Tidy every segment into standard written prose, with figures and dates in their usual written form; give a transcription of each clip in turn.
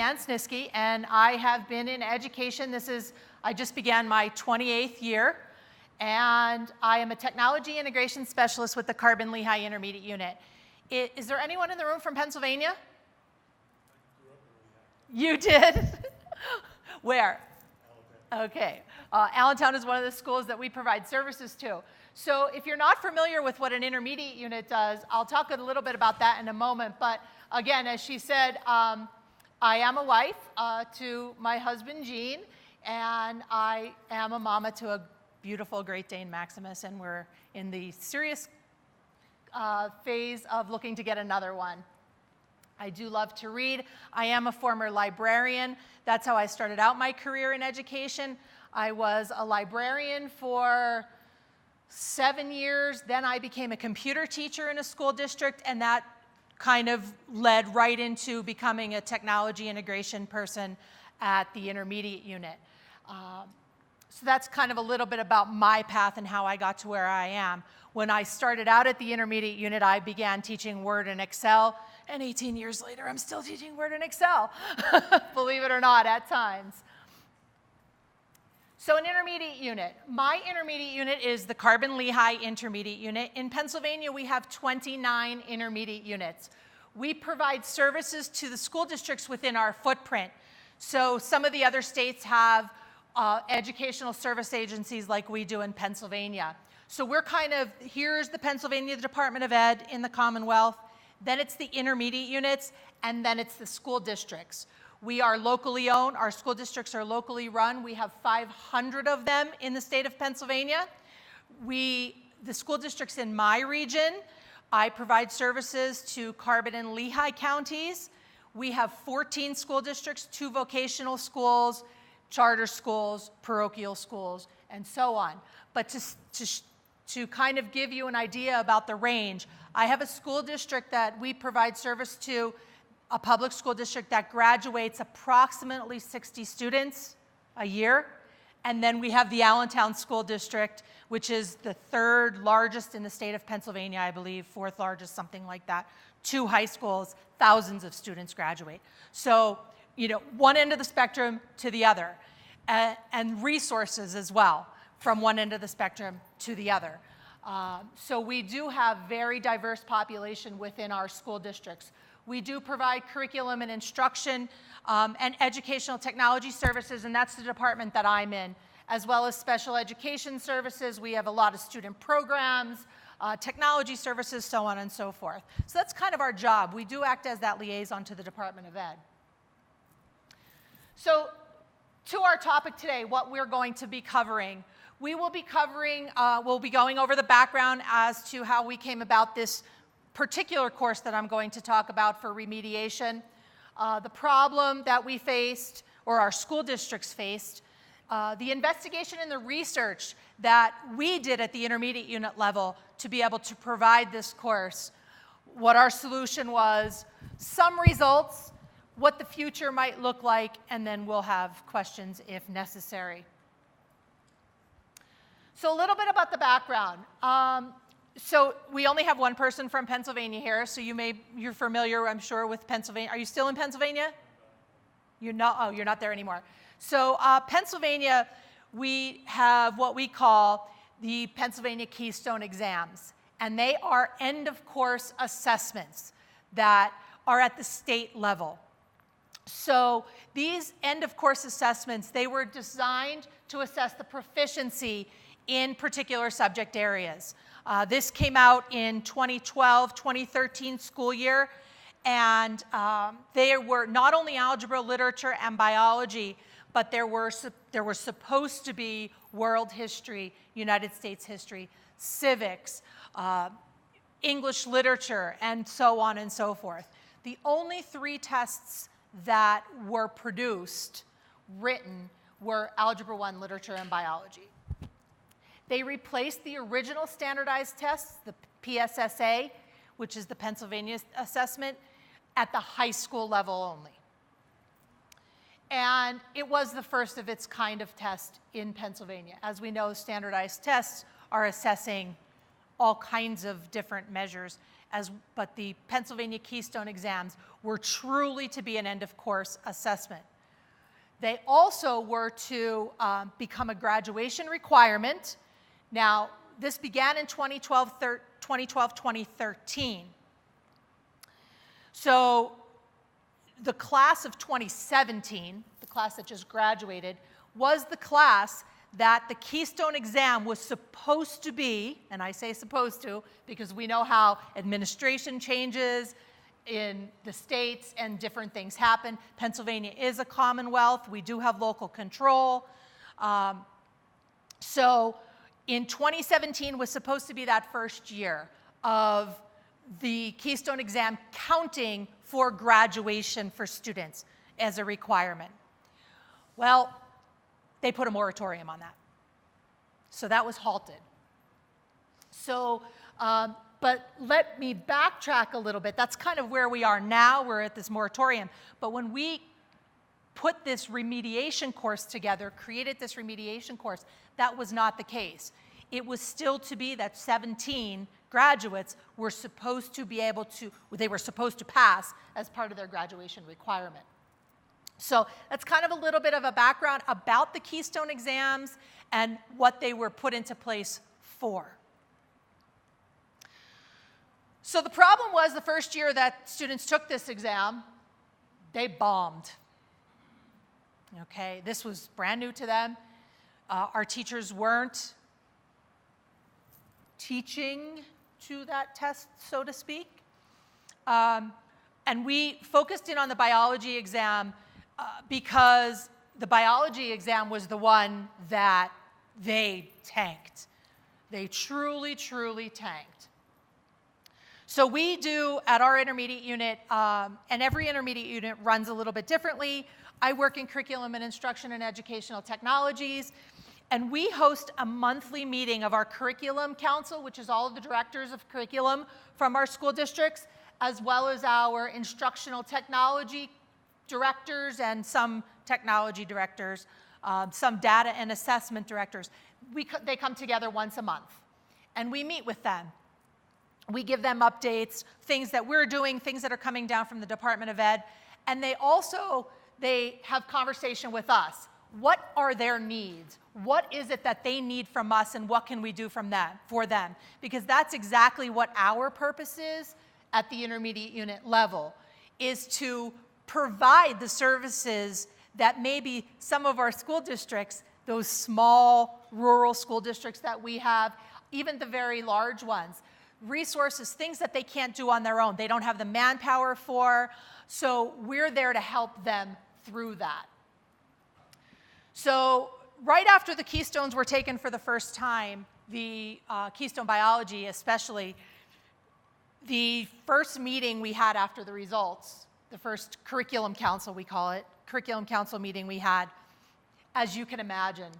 Diahann Snisky, and I have been in education. I just began my 28th year, and I am a technology integration specialist with the Carbon Lehigh Intermediate Unit. Is there anyone in the room from Pennsylvania? You did? Where? Okay. Allentown is one of the schools that we provide services to. So if you're not familiar with what an intermediate unit does, I'll talk a little bit about that in a moment. But again, as she said, I am a wife to my husband, Gene, and I am a mama to a beautiful Great Dane Maximus, and we're in the serious phase of looking to get another one. I do love to read. I am a former librarian. That's how I started out my career in education. I was a librarian for 7 years. Then I became a computer teacher in a school district, and that kind of led right into becoming a technology integration person at the intermediate unit. So that's kind of a little bit about my path and how I got to where I am. When I started out at the intermediate unit, I began teaching Word and Excel, and 18 years later, I'm still teaching Word and Excel, believe it or not, at times. So an intermediate unit. My intermediate unit is the Carbon Lehigh Intermediate Unit. In Pennsylvania, we have 29 intermediate units. We provide services to the school districts within our footprint. So some of the other states have educational service agencies like we do in Pennsylvania. So we're kind of, here's the Pennsylvania Department of Ed in the Commonwealth, then it's the intermediate units, and then it's the school districts. We are locally owned. Our school districts are locally run. We have 500 of them in the state of Pennsylvania. The school districts in my region, I provide services to Carbon and Lehigh counties. We have 14 school districts, 2 vocational schools, charter schools, parochial schools, and so on. But to kind of give you an idea about the range, I have a school district that we provide service to, a public school district that graduates approximately 60 students a year. And then we have the Allentown School District, which is the 3rd largest in the state of Pennsylvania, I believe, 4th largest, something like that. 2 high schools, thousands of students graduate. So, you know, one end of the spectrum to the other. And resources as well, from one end of the spectrum to the other. So we do have very diverse population within our school districts. We do provide curriculum and instruction and educational technology services, and that's the department that I'm in, as well as special education services. We have a lot of student programs, technology services, so on and so forth. So that's kind of our job. We do act as that liaison to the Department of Ed. So to our topic today, what we're going to be covering. We will be covering, we'll be going over the background as to how we came about this particular course that I'm going to talk about for remediation, the problem that we faced, or our school districts faced, the investigation and the research that we did at the intermediate unit level to be able to provide this course, what our solution was, some results, what the future might look like, and then we'll have questions if necessary. So a little bit about the background. So we only have one person from Pennsylvania here, so you're familiar, I'm sure, with Pennsylvania. Are you still in Pennsylvania? You're not there anymore. So Pennsylvania, we have what we call the Pennsylvania Keystone Exams, and they are end-of-course assessments that are at the state level. So these end-of-course assessments, they were designed to assess the proficiency in particular subject areas. This came out in 2012-2013 school year, and they were not only algebra, literature, and biology, but there were supposed to be world history, United States history, civics, English literature, and so on and so forth. The only 3 tests that were produced, written, were Algebra 1, literature, and biology. They replaced the original standardized tests, the PSSA, which is the Pennsylvania assessment, at the high school level only. And it was the first of its kind of test in Pennsylvania. As we know, standardized tests are assessing all kinds of different measures, but the Pennsylvania Keystone exams were truly to be an end-of-course assessment. They also were to become a graduation requirement. Now, this began in 2012-2013. So the class of 2017, the class that just graduated, was the class that the Keystone exam was supposed to be, and I say supposed to because we know how administration changes in the states and different things happen. Pennsylvania is a commonwealth. We do have local control. So in 2017 was supposed to be that first year of the Keystone exam counting for graduation for students as a requirement. Well, they put a moratorium on that. So that was halted. So, but let me backtrack a little bit. That's kind of where we are now. We're at this moratorium. But when we put this remediation course together, created this remediation course, that was not the case. It was still to be that 17 graduates were supposed to be able to, they were supposed to pass as part of their graduation requirement. So that's kind of a little bit of a background about the Keystone exams and what they were put into place for. So the problem was the first year that students took this exam, they bombed. Okay, this was brand new to them. Our teachers weren't teaching to that test, so to speak. And we focused in on the biology exam because the biology exam was the one that they tanked. They truly, truly tanked. So we do at our intermediate unit, and every intermediate unit runs a little bit differently. I work in curriculum and instruction and educational technologies, and we host a monthly meeting of our curriculum council, which is all of the directors of curriculum from our school districts, as well as our instructional technology directors and some technology directors, some data and assessment directors. They come together once a month, and we meet with them. We give them updates, things that we're doing, things that are coming down from the Department of Ed, and they have conversation with us. What are their needs? What is it that they need from us, and what can we do for them? Because that's exactly what our purpose is at the intermediate unit level, is to provide the services that maybe some of our school districts, those small rural school districts that we have, even the very large ones, resources, things that they can't do on their own. They don't have the manpower for, so we're there to help them through that. So right after the Keystones were taken for the first time, the Keystone Biology especially, the first meeting we had after the results, the first curriculum council, we call it, curriculum council meeting we had, as you can imagine,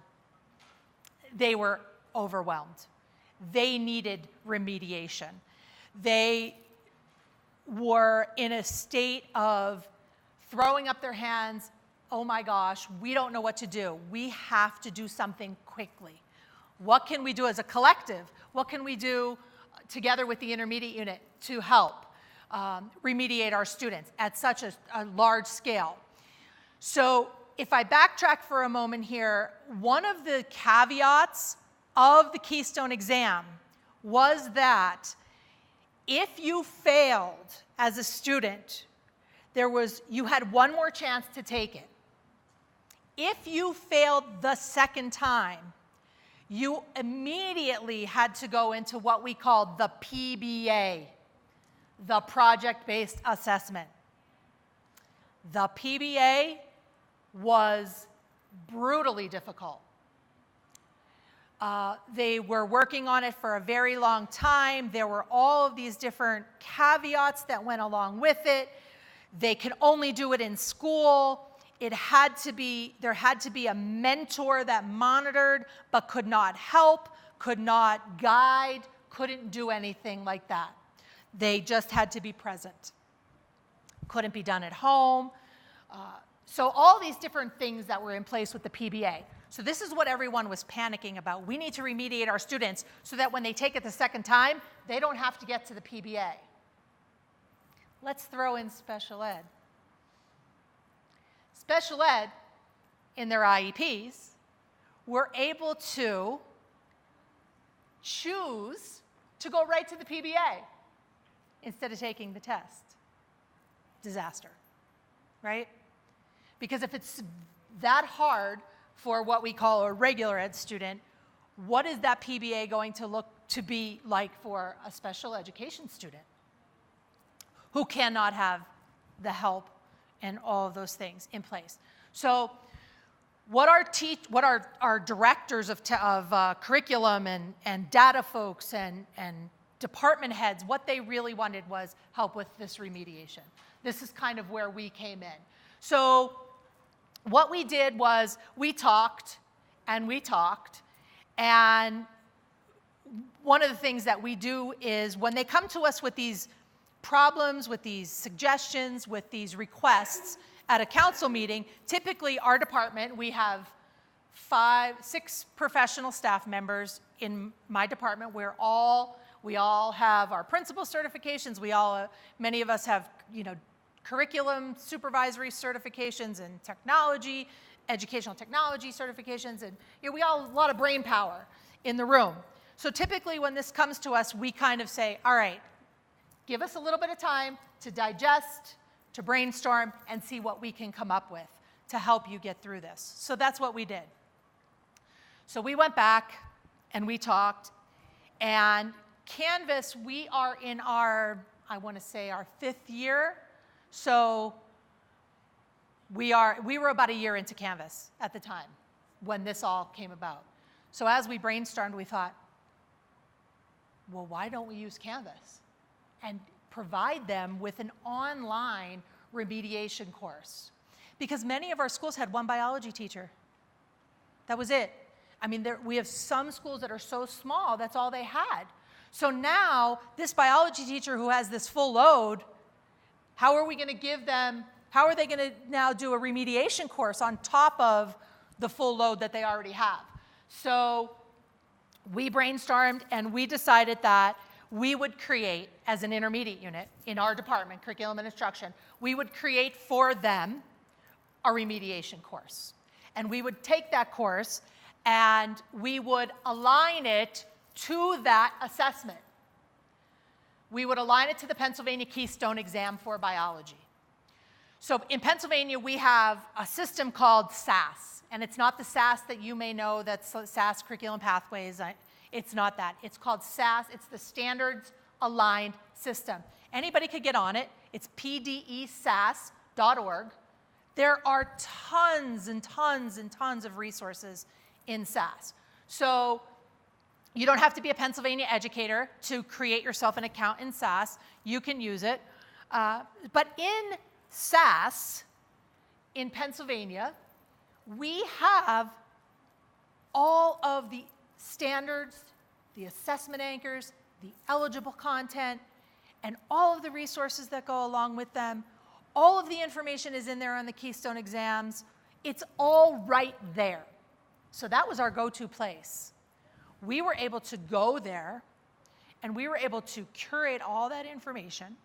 they were overwhelmed. They needed remediation. They were in a state of throwing up their hands. Oh my gosh, we don't know what to do. We have to do something quickly. What can we do as a collective? What can we do together with the intermediate unit to help remediate our students at such a large scale? So if I backtrack for a moment here, one of the caveats of the Keystone exam was that if you failed as a student, you had one more chance to take it. If you failed the second time, you immediately had to go into what we called the PBA, the project-based assessment. The PBA was brutally difficult. They were working on it for a very long time. There were all of these different caveats that went along with it. They could only do it in school. There had to be a mentor that monitored but could not help, could not guide, couldn't do anything like that. They just had to be present. Couldn't be done at home. So all these different things that were in place with the PBA. So this is what everyone was panicking about. We need to remediate our students so that when they take it the second time, they don't have to get to the PBA. Let's throw in special ed. Special ed, in their IEPs, were able to choose to go right to the PBA instead of taking the test. Disaster, right? Because if it's that hard for what we call a regular ed student, what is that PBA going to look to be like for a special education student who cannot have the help and all of those things in place? So what our directors of curriculum and data folks and department heads, what they really wanted was help with this remediation. This is kind of where we came in. So what we did was we talked, and one of the things that we do is when they come to us with these problems, with these suggestions, with these requests at a council meeting, typically our department, we have 6 professional staff members in my department. We all have our principal certifications. Many of us have, curriculum supervisory certifications and technology, educational technology certifications, and we all have a lot of brain power in the room. So typically when this comes to us, we kind of say, all right, give us a little bit of time to digest, to brainstorm, and see what we can come up with to help you get through this. So that's what we did. So we went back and we talked, and Canvas, we are in our 5th year. So we were about a year into Canvas at the time when this all came about. So as we brainstormed, we thought, well, why don't we use Canvas and provide them with an online remediation course? Because many of our schools had one biology teacher. That was it. I mean, we have some schools that are so small, that's all they had. So now, this biology teacher who has this full load, how are they going to now do a remediation course on top of the full load that they already have? So we brainstormed and we decided that we would create, as an intermediate unit in our department, curriculum and instruction, we would create for them a remediation course. And we would take that course and we would align it to that assessment. We would align it to the Pennsylvania Keystone Exam for biology. So in Pennsylvania, we have a system called SAS, and it's not the SAS that you may know, that's SAS Curriculum Pathways. It's not that. It's called SAS. It's the Standards Aligned System. Anybody could get on it. It's pdesas.org. There are tons and tons and tons of resources in SAS. So you don't have to be a Pennsylvania educator to create yourself an account in SAS. You can use it. But in SAS, in Pennsylvania, we have all of the standards, the assessment anchors, the eligible content, and all of the resources that go along with them. All of the information is in there on the Keystone exams. It's all right there. So that was our go-to place. We were able to go there, and we were able to curate all that information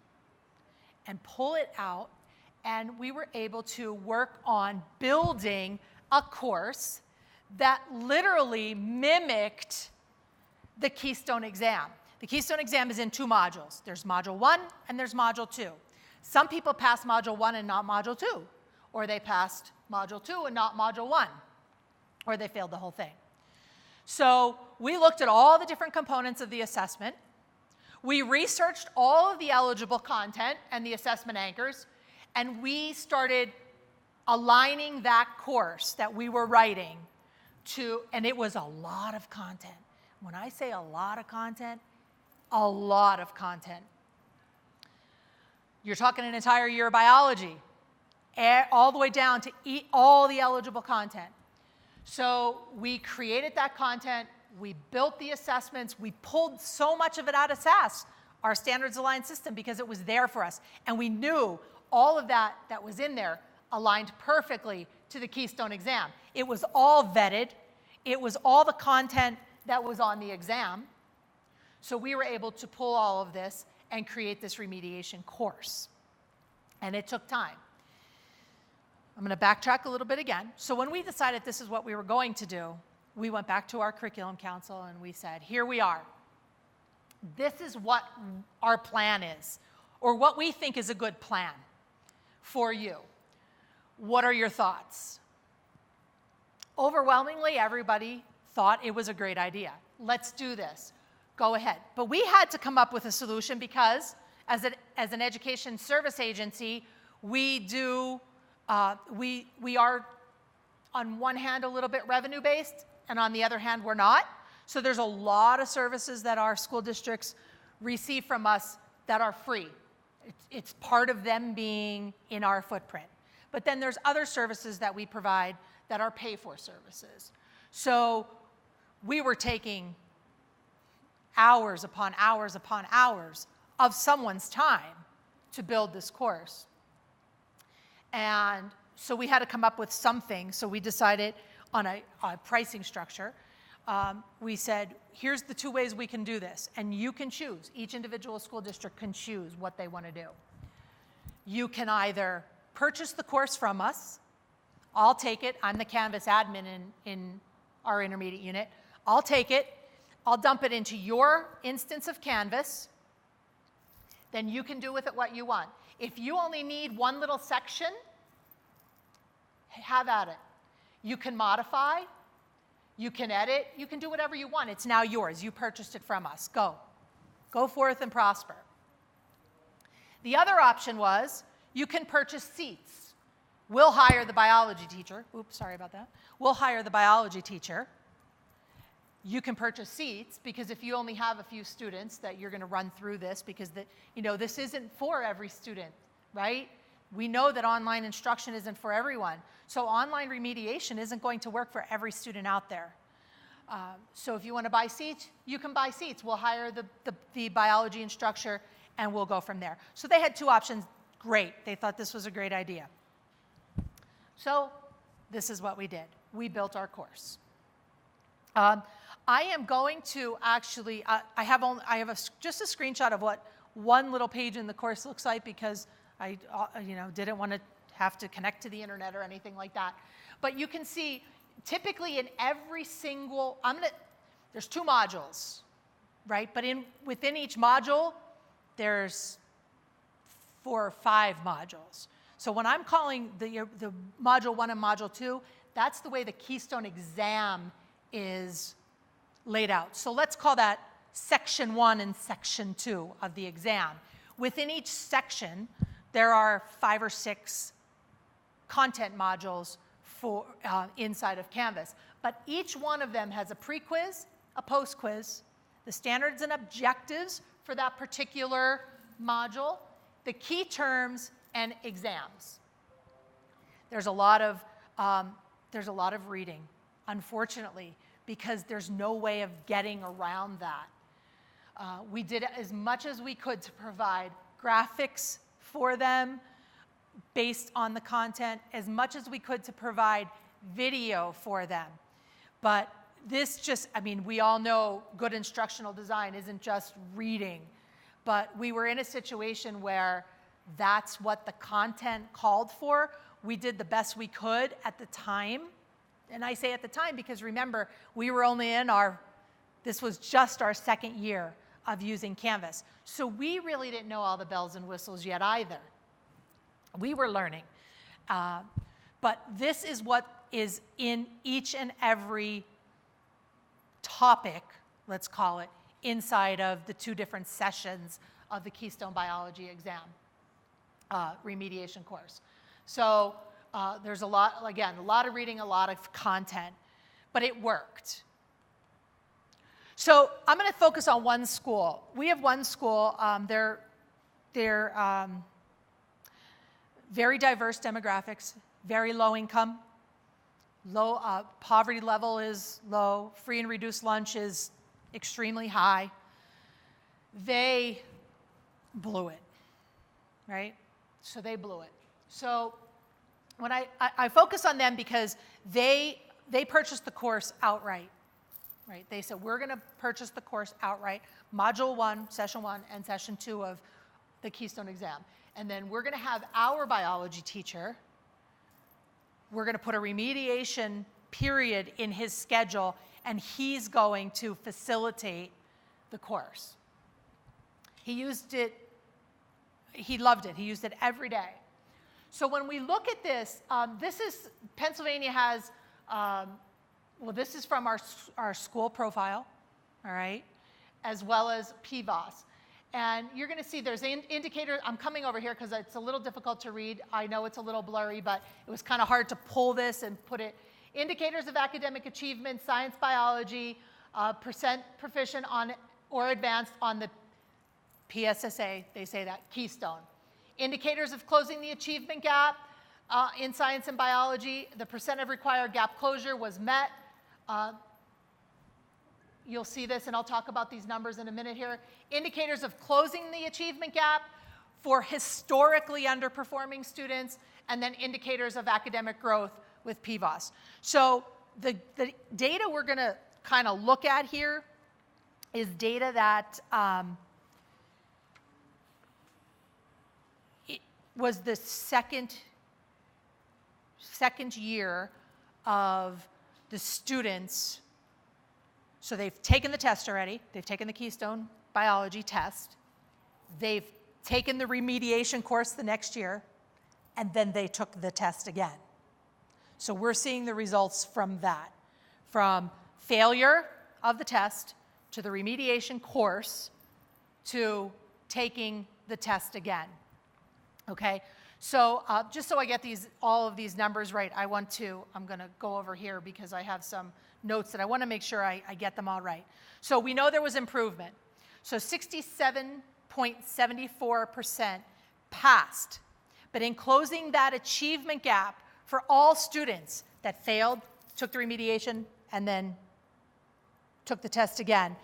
and pull it out, and we were able to work on building a course that literally mimicked the Keystone exam. The Keystone exam is in 2 modules. There's module 1 and there's module 2. Some people pass module 1 and not module 2, or they passed module 2 and not module 1, or they failed the whole thing. So we looked at all the different components of the assessment. We researched all of the eligible content and the assessment anchors, and we started aligning that course that we were writing to, and it was a lot of content. When I say a lot of content, a lot of content. You're talking an entire year of biology, all the way down to all the eligible content. So we created that content, we built the assessments, we pulled so much of it out of SAS, our standards aligned system, because it was there for us. And we knew all of that was in there aligned perfectly to the Keystone exam. It was all vetted. It was all the content that was on the exam. So we were able to pull all of this and create this remediation course. And it took time. I'm going to backtrack a little bit again. So when we decided this is what we were going to do, we went back to our curriculum council and we said, here we are. This is what our plan is, or what we think is a good plan for you. What are your thoughts? Overwhelmingly, everybody thought it was a great idea. Let's do this. Go ahead. But we had to come up with a solution because as an education service agency, we are on one hand a little bit revenue based, and on the other hand we're not. So there's a lot of services that our school districts receive from us that are free. It's part of them being in our footprint. But then there's other services that we provide that are pay-for services. So we were taking hours upon hours upon hours of someone's time to build this course. And so we had to come up with something. So we decided on a pricing structure. We said, here's the two ways we can do this. And you can choose. Each individual school district can choose what they want to do. You can either purchase the course from us. I'll take it. I'm the Canvas admin in our intermediate unit. I'll take it. I'll dump it into your instance of Canvas. Then you can do with it what you want. If you only need one little section, have at it. You can modify. You can edit. You can do whatever you want. It's now yours. You purchased it from us. Go. Go forth and prosper. The other option was you can purchase seats. We'll hire the biology teacher. Oops, sorry about that. We'll hire the biology teacher. You can purchase seats because if you only have a few students that you're going to run through this because this isn't for every student, right? We know that online instruction isn't for everyone. So online remediation isn't going to work for every student out there. So if you want to buy seats, you can buy seats. We'll hire the biology instructor and we'll go from there. So they had two options. Great. They thought this was a great idea. So this is what we did. We built our course. I am going to actually, I have just a screenshot of what one little page in the course looks like because I didn't want to have to connect to the internet or anything like that. But you can see typically in every single, there's 2 modules, right? But within each module, there's 4 or 5 modules. So when I'm calling the module 1 and module 2, that's the way the Keystone exam is laid out. So let's call that section 1 and section 2 of the exam. Within each section, there are 5 or 6 content modules for inside of Canvas. But each one of them has a pre-quiz, a post-quiz, the standards and objectives for that particular module, the key terms, and exams. There's a lot of reading, unfortunately, because there's no way of getting around that. We did as much as we could to provide graphics for them based on the content, as much as we could to provide video for them. But this we all know good instructional design isn't just reading, but we were in a situation where that's what the content called for. We did the best we could at the time. And I say at the time because remember, we were only this was just our 2nd year of using Canvas. So we really didn't know all the bells and whistles yet either. We were learning. But this is what is in each and every topic, let's call it, inside of the 2 different sessions of the Keystone Biology exam remediation course. So there's a lot of reading, a lot of content, but it worked. So I'm going to focus on one school. We have one school. They're very diverse demographics, very low income, low poverty level is low, free and reduced lunch is extremely high. They blew it, right? So they blew it. So when I focus on them because they purchased the course outright, right? They said, we're going to purchase the course outright, Module 1, Session 1, and Session 2 of the Keystone Exam. And then we're going to have our biology teacher, we're going to put a remediation period in his schedule, and he's going to facilitate the course. He used it, he loved it. He used it every day. So when we look at this, Pennsylvania has, well, this is from our school profile, all right, as well as PVOS. And you're going to see there's an indicator. I'm coming over here because it's a little difficult to read. I know it's a little blurry, but it was kind of hard to pull this and put it. Indicators of academic achievement, science, biology, percent proficient on or advanced on the PSSA, they say that, Keystone. Indicators of closing the achievement gap in science and biology, the percent of required gap closure was met. You'll see this, and I'll talk about these numbers in a minute here. Indicators of closing the achievement gap for historically underperforming students, and then indicators of academic growth with PVOS. So the data we're going to kind of look at here is data that it was the second year of the students. So they've taken the test already. They've taken the Keystone biology test. They've taken the remediation course the next year, and then they took the test again. So we're seeing the results from that, from failure of the test to the remediation course to taking the test again. Okay, so just so I get all of these numbers right, I'm going to go over here because I have some notes that I want to make sure I get them all right. So we know there was improvement. So 67.74% passed. But in closing that achievement gap for all students that failed, took the remediation, and then took the test again,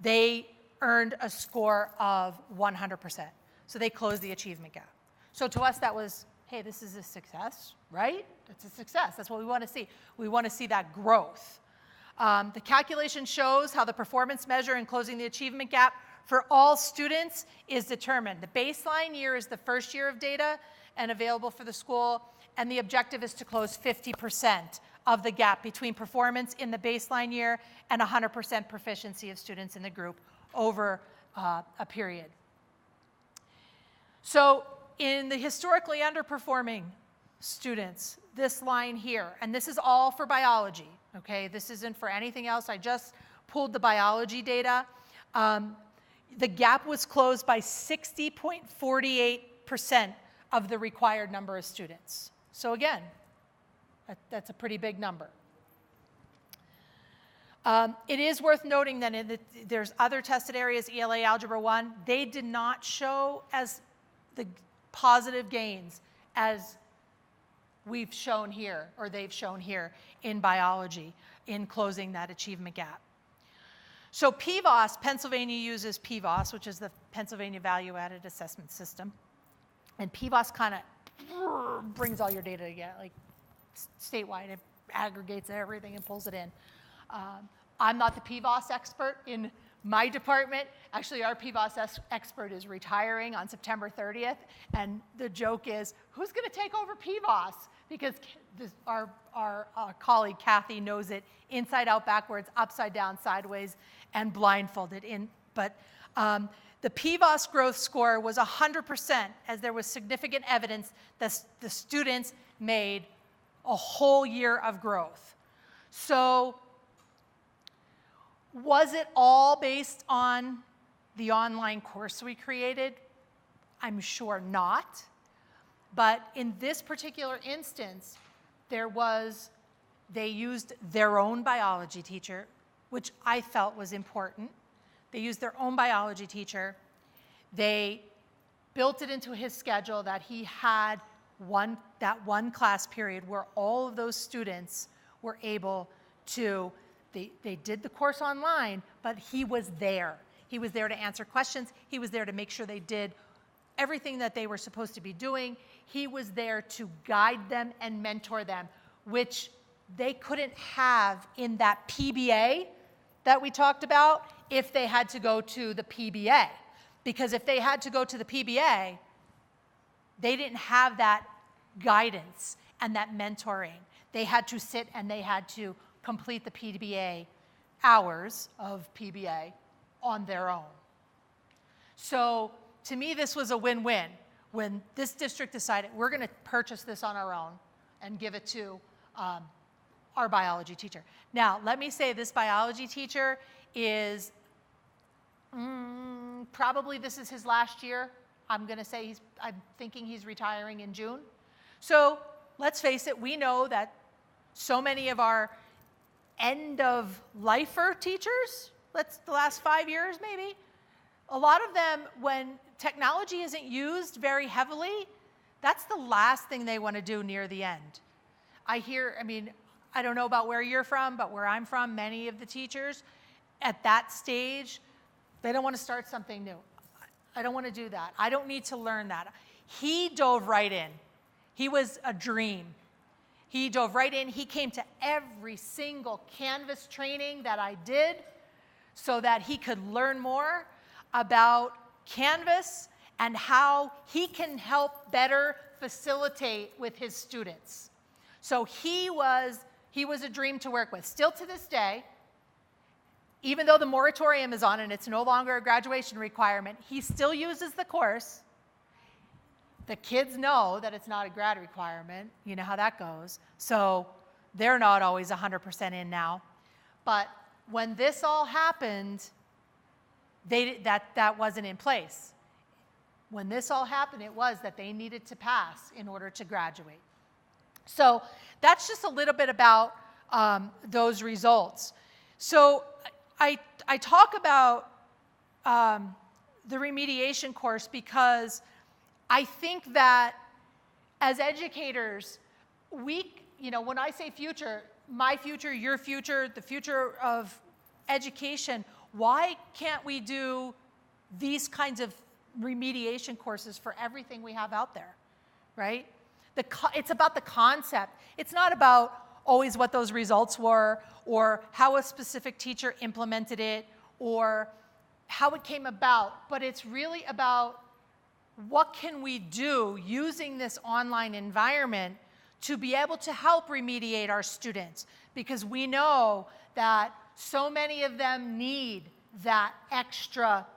they earned a score of 100%. So they closed the achievement gap. So to us, that was, hey, this is a success, right? It's a success. That's what we want to see. We want to see that growth. The calculation shows how the performance measure in closing the achievement gap for all students is determined. The baseline year is the first year of data and available for the school, and the objective is to close 50% of the gap between performance in the baseline year and 100% proficiency of students in the group over a period. So in the historically underperforming students, this line here, and this is all for biology, okay? This isn't for anything else. I just pulled the biology data. The gap was closed by 60.48% of the required number of students. So again, that's a pretty big number. It is worth noting that there's other tested areas, ELA Algebra 1, they did not show as the positive gains as we've shown here, or they've shown here in biology, in closing that achievement gap. So PVOS, Pennsylvania uses PVOS, which is the Pennsylvania Value Added Assessment System. And PVOS kind of brings all your data together, like statewide. It aggregates everything and pulls it in. I'm not the PVOS expert in my department. Actually, our PVOS expert is retiring on September 30th. And the joke is, who's going to take over PVOS? Because our colleague, Kathy, knows it inside out, backwards, upside down, sideways, and blindfolded. But the PVOS growth score was 100%, as there was significant evidence that the students made a whole year of growth. So was it all based on the online course we created? I'm sure not. But in this particular instance, they used their own biology teacher, which I felt was important. They used their own biology teacher. They built it into his schedule that he had that one class period where all of those students were able to, they did the course online, but he was there. He was there to answer questions. He was there to make sure they did everything that they were supposed to be doing. He was there to guide them and mentor them, which they couldn't have in that PBA that we talked about if they had to go to the PBA. Because if they had to go to the PBA, they didn't have that guidance and that mentoring. They had to sit and they had to complete the PBA hours of PBA on their own. So to me, this was a win-win when this district decided we're going to purchase this on our own and give it to our biology teacher. Now, let me say this biology teacher is probably this is his last year. I'm going to say I'm thinking he's retiring in June. So let's face it, we know that so many of our end-of-lifer teachers, the last 5 years maybe, a lot of them, when technology isn't used very heavily, that's the last thing they want to do near the end. I don't know about where you're from, but where I'm from, many of the teachers at that stage, they don't want to start something new. I don't want to do that. I don't need to learn that. He dove right in. He was a dream. He dove right in. He came to every single Canvas training that I did so that he could learn more about Canvas and how he can help better facilitate with his students. So he was a dream to work with. Still to this day, even though the moratorium is on and it's no longer a graduation requirement, he still uses the course. The kids know that it's not a grad requirement. You know how that goes. So they're not always 100% in now. But when this all happened, that wasn't in place. When this all happened, it was that they needed to pass in order to graduate. So that's just a little bit about those results. So I talk about the remediation course because I think that as educators, when I say future, my future, your future, the future of education, why can't we do these kinds of remediation courses for everything we have out there, right? It's about the concept. It's not about always what those results were or how a specific teacher implemented it or how it came about, but it's really about what can we do using this online environment to be able to help remediate our students, because we know that so many of them need that extra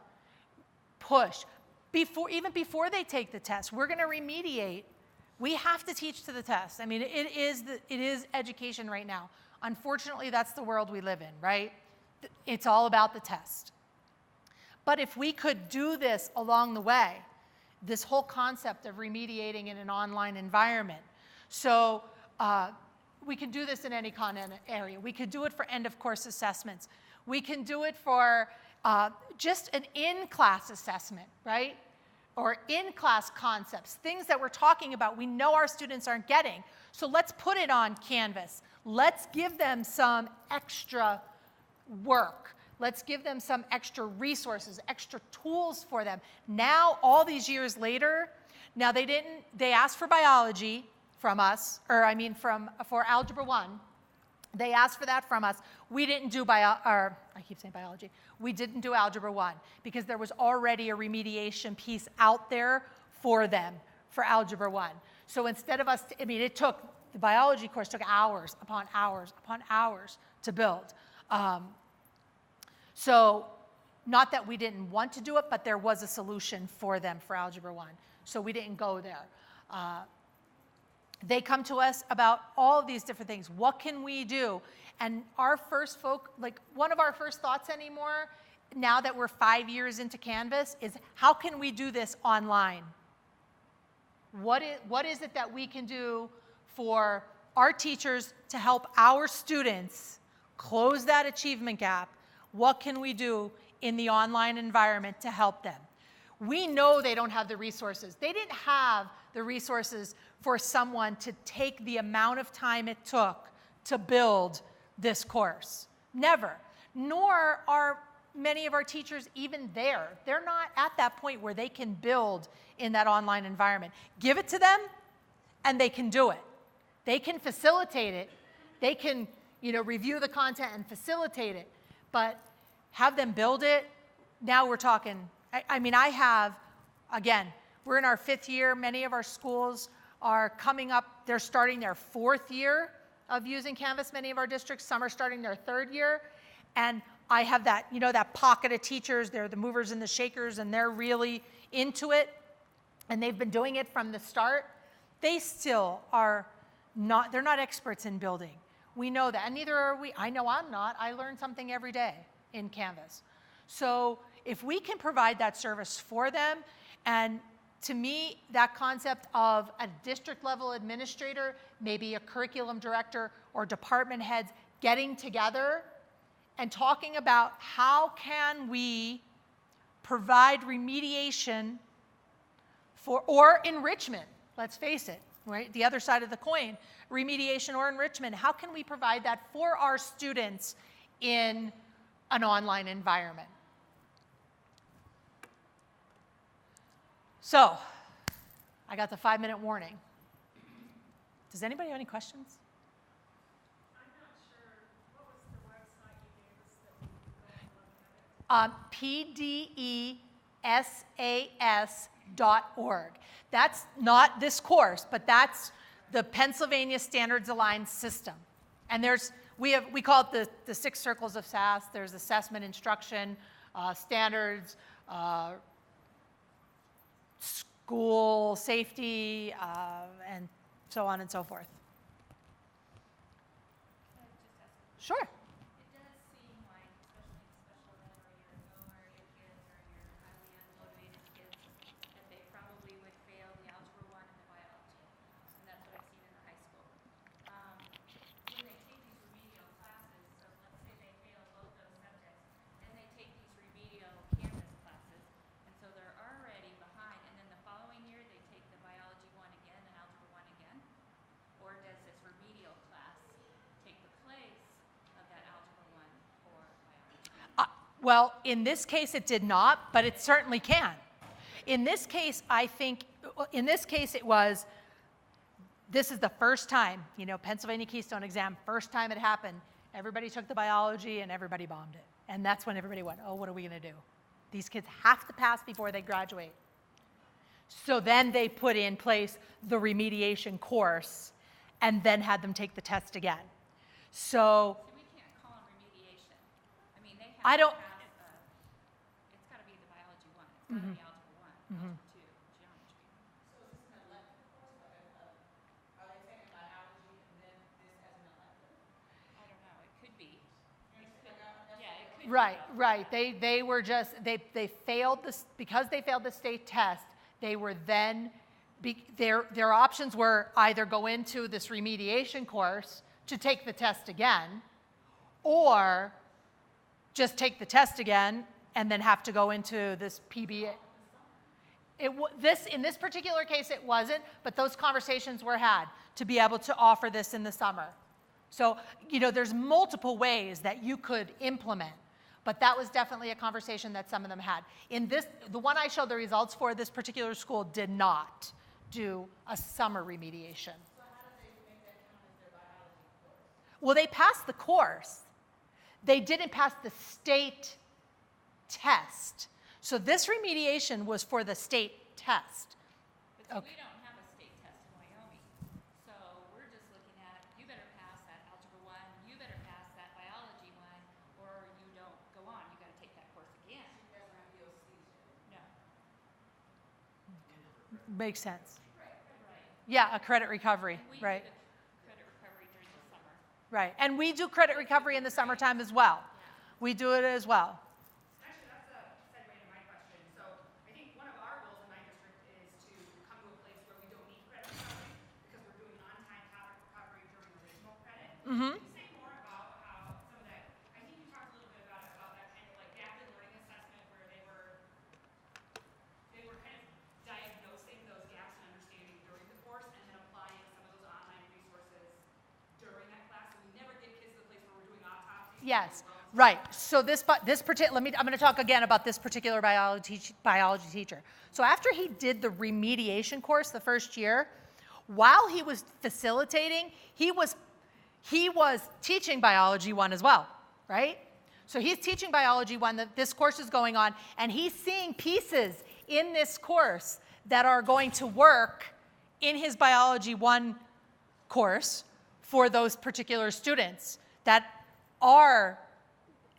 push. Even before they take the test, we're going to remediate. We have to teach to the test. I mean, it is education right now. Unfortunately, that's the world we live in, right? It's all about the test. But if we could do this along the way, this whole concept of remediating in an online environment, so we can do this in any content area. We could do it for end-of-course assessments. We can do it for just an in-class assessment, right? Or in-class concepts, things that we're talking about we know our students aren't getting. So let's put it on Canvas. Let's give them some extra work. Let's give them some extra resources, extra tools for them. Now, all these years later, now they asked for biology from us, for Algebra 1. They asked for that from us. We didn't do biology. We didn't do Algebra 1 because there was already a remediation piece out there for them for Algebra 1. So instead of us, the biology course took hours upon hours upon hours to build. So not that we didn't want to do it, but there was a solution for them for Algebra 1. So we didn't go there. They come to us about all of these different things. What can we do? And one of our first thoughts anymore, now that we're 5 years into Canvas, is how can we do this online? What is it that we can do for our teachers to help our students close that achievement gap? What can we do in the online environment to help them? We know they don't have the resources. They didn't have the resources for someone to take the amount of time it took to build this course. Never. Nor are many of our teachers, even there, they're not at that point where they can build in that online environment. Give it to them, and they can do it. They can facilitate it. They can, review the content and facilitate it. But have them build it, now we're talking, I have, again, we're in our 5th year. Many of our schools are coming up, they're starting their 4th year of using Canvas. Many of our districts, some are starting their 3rd year. And I have that, that pocket of teachers, they're the movers and the shakers, and they're really into it. And they've been doing it from the start. They still are not, they're not experts in building. We know that, and neither are we. I know I'm not. I learn something every day in Canvas. So if we can provide that service for them, and to me, that concept of a district level administrator, maybe a curriculum director or department heads getting together and talking about how can we provide remediation or enrichment, let's face it, right? The other side of the coin, remediation or enrichment. How can we provide that for our students in an online environment? So, I got the 5-minute warning. Does anybody have any questions? I'm not sure. What was the website you gave us that we PDESAS.org. That's not this course, but that's the Pennsylvania Standards Aligned System. And we call it the 6 circles of SAS. There's assessment, instruction, standards, school safety, and so on and so forth. Sure. It does seem like, especially in special ed or your lower kids or your highly unmotivated kids, that they probably would fail the Algebra 1 and the biology. And that's what I've seen in the high school. When they take these remedial classes, so let's say they fail both those subjects, and they take these remedial Canvas classes, and so they're already behind, and then the following year they take the biology 1 again and Algebra 1 again? Or does this remedial class take the place of that Algebra 1 for biology? Well, in this case, it did not, but it certainly can. In this case, this is the first time, Pennsylvania Keystone Exam, first time it happened, everybody took the biology and everybody bombed it. And that's when everybody went, oh, what are we going to do? These kids have to pass before they graduate. So then they put in place the remediation course and then had them take the test again. So we can't call them remediation. I mean, they have I don't- to have it's got to be the biology 1. It's got to be Algebra 1, Algebra 2, geometry. So is this an elective course? Are they taking biology and then this as an elective? I don't know. It could be. Yeah, it could right. They were just, they failed this, because they failed the state test, they were then, their options were either go into this remediation course to take the test again, or just take the test again and then have to go into this PBA. In this particular case, it wasn't, but those conversations were had to be able to offer this in the summer. So, there's multiple ways that you could implement, but that was definitely a conversation that some of them had. The one I showed the results for, this particular school did not do a summer remediation. So how do they make that count as their biology course? Well, they passed the course. They didn't pass the state test. So this remediation was for the state test. But see, Okay. we don't have a state test in Wyoming. So we're just looking at, you better pass that Algebra 1, you better pass that biology 1, or you don't go on. You got to take that course again. You guys are on VOCs yet? No. Makes sense. Right. Yeah, a credit recovery, We right? do the credit recovery during the summer. Right. And we do credit recovery in the summertime as well. We do it as well. Actually, that's a segue to my question. So I think one of our goals in my district is to come to a place where we don't need credit recovery because we're doing on-time topic recovery during original credit. Can you say more about how some of that, I think you talked a little bit about that kind of like gap in learning assessment where they were kind of diagnosing those gaps in understanding during the course and then applying some of those online resources during that class. So we never get kids to the place where we're doing autopsies. Yes. Right. So I'm going to talk again about this particular biology teacher. So after he did the remediation course the first year, while he was facilitating, he was teaching biology 1 as well, right? So he's teaching biology 1, that this course is going on, and he's seeing pieces in this course that are going to work in his biology 1 course for those particular students that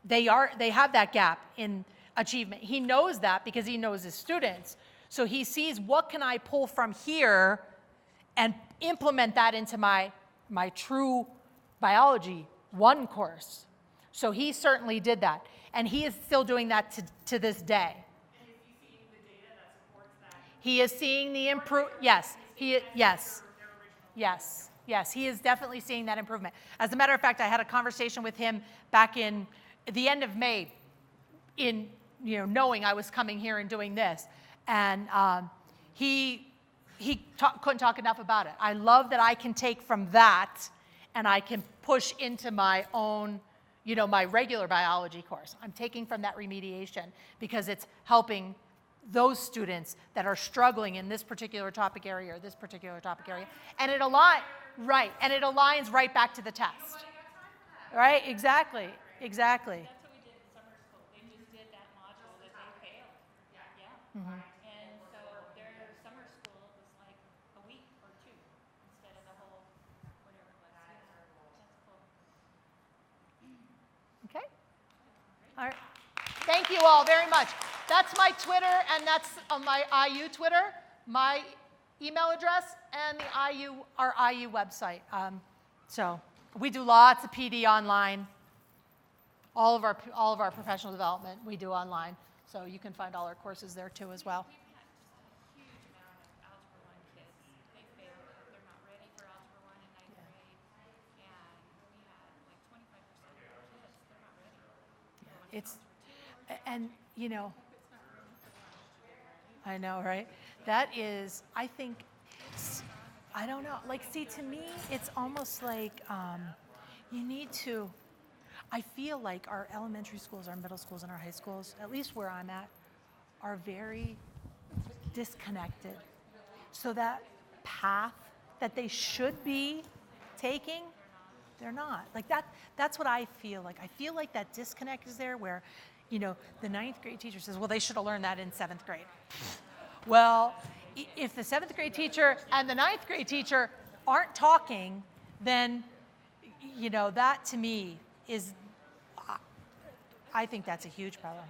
they have that gap in achievement. He knows that because he knows his students. So he sees, what can I pull from here and implement that into my true biology 1 course. So he certainly did that. And he is still doing that to this day. And is he seeing the data that supports that? He is seeing the yes, yes. Yes, yes, he is definitely seeing that improvement. As a matter of fact, I had a conversation with him back in the end of May, knowing I was coming here and doing this, and he couldn't talk enough about it. I love that I can take from that, and I can push into my own, my regular biology course. I'm taking from that remediation because it's helping those students that are struggling in this particular topic area or this particular topic area. And it aligns right back to the test. Right? Exactly. Exactly. That's what we did in summer school. They just did that module that they failed. Yeah. Mm-hmm. And so their summer school was like a week or 2 instead of the whole whatever it was. That's cool. Okay. All right. Thank you all very much. That's my Twitter, and that's my IU Twitter, my email address, and our IU website. So we do lots of PD online. All of our professional development we do online. So you can find all our courses there too as well. We've had just a huge amount of Algebra 1 kids. They failed. They're not ready for Algebra 1 in 9th grade. And we had like 25% of our kids, they're not ready. I know, right? That is, I think, I don't know. Like, see, to me, it's almost like you need to. I feel like our elementary schools, our middle schools, and our high schools, at least where I'm at, are very disconnected. So that path that they should be taking, they're not. Like that's what I feel like. I feel like that disconnect is there where, the 9th grade teacher says, well, they should have learned that in 7th grade. Well, if the 7th grade teacher and the 9th grade teacher aren't talking, then, that to me is, I think that's a huge problem.